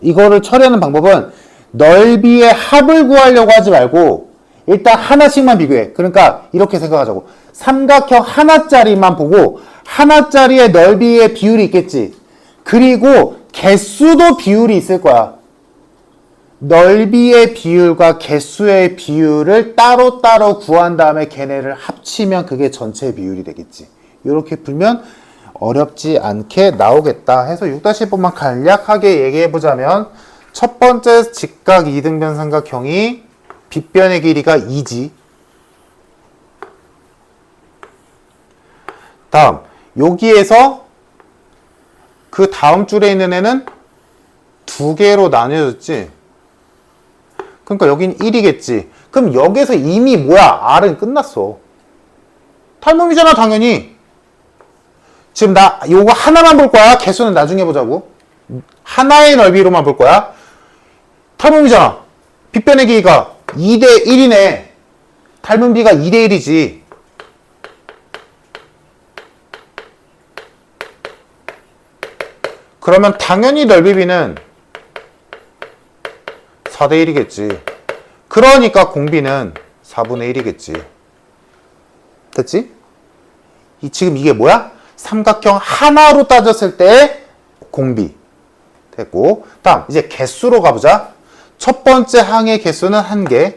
이거를 처리하는 방법은 넓이의 합을 구하려고 하지 말고 일단 하나씩만 비교해. 그러니까 이렇게 생각하자고. 삼각형 하나짜리만 보고 하나짜리의 넓이의 비율이 있겠지. 그리고 개수도 비율이 있을 거야. 넓이의 비율과 개수의 비율을 따로따로 구한 다음에 걔네를 합치면 그게 전체 비율이 되겠지. 이렇게 풀면 어렵지 않게 나오겠다 해서 6-1번만 간략하게 얘기해보자면 첫 번째 직각 2등변 삼각형이 빗변의 길이가 2지. 다음 여기에서 그 다음 줄에 있는 애는 2개로 나뉘어졌지. 그러니까 여긴 1이겠지. 그럼 여기서 이미 뭐야? R은 끝났어. 닮음이잖아 당연히. 지금 나 요거 하나만 볼 거야. 개수는 나중에 보자고. 하나의 넓이로만 볼 거야. 닮음이잖아. 빗변의 길이가 2대 1이네. 닮음비가 2대 1이지. 그러면 당연히 넓이비는 4대 1이겠지. 그러니까 공비는 4분의 1이겠지. 됐지? 지금 이게 뭐야? 삼각형 하나로 따졌을 때 공비. 됐고. 다음 이제 개수로 가보자. 첫 번째 항의 개수는 1개,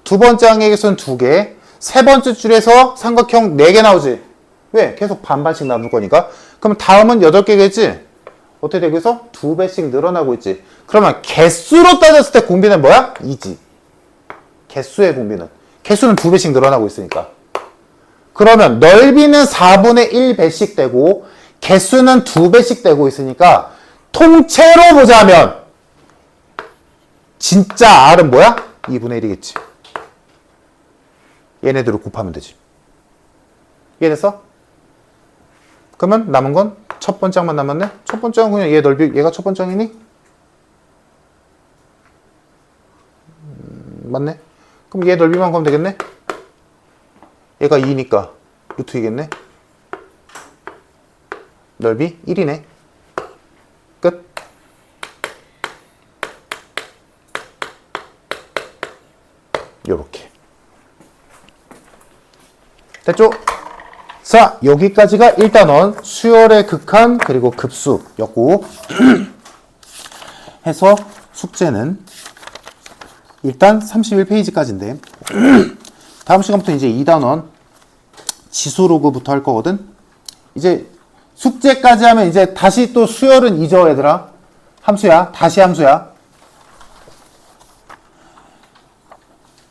두 번째 항의 개수는 2개, 세 번째 줄에서 삼각형 4개 나오지. 왜? 계속 반반씩 나눌 거니까. 그럼 다음은 8개겠지? 어떻게 되고 있어? 2배씩 늘어나고 있지. 그러면 개수로 따졌을 때 공비는 뭐야? 2지. 개수의 공비는. 개수는 2배씩 늘어나고 있으니까. 그러면 넓이는 4분의 1배씩 되고 개수는 2배씩 되고 있으니까 통째로 보자면 진짜 R은 뭐야? 2분의 1이겠지. 얘네들을 곱하면 되지. 이해됐어? 그러면 남은 건 첫 번째 항만 남았네? 첫 번째 항은 그냥 얘 넓이, 얘가 첫 번째 항이니? 맞네? 그럼 얘 넓이만 구하면 되겠네? 얘가 2니까 루트 2겠네? 넓이 1이네. 끝. 요렇게. 됐죠? 자, 여기까지가 1단원 수열의 극한 그리고 급수였고 해서 숙제는 일단 31페이지까지인데 다음 시간부터 이제 2단원 지수로그부터 할 거거든. 이제 숙제까지 하면 이제 다시 또 수열은 잊어 얘들아. 함수야. 다시 함수야.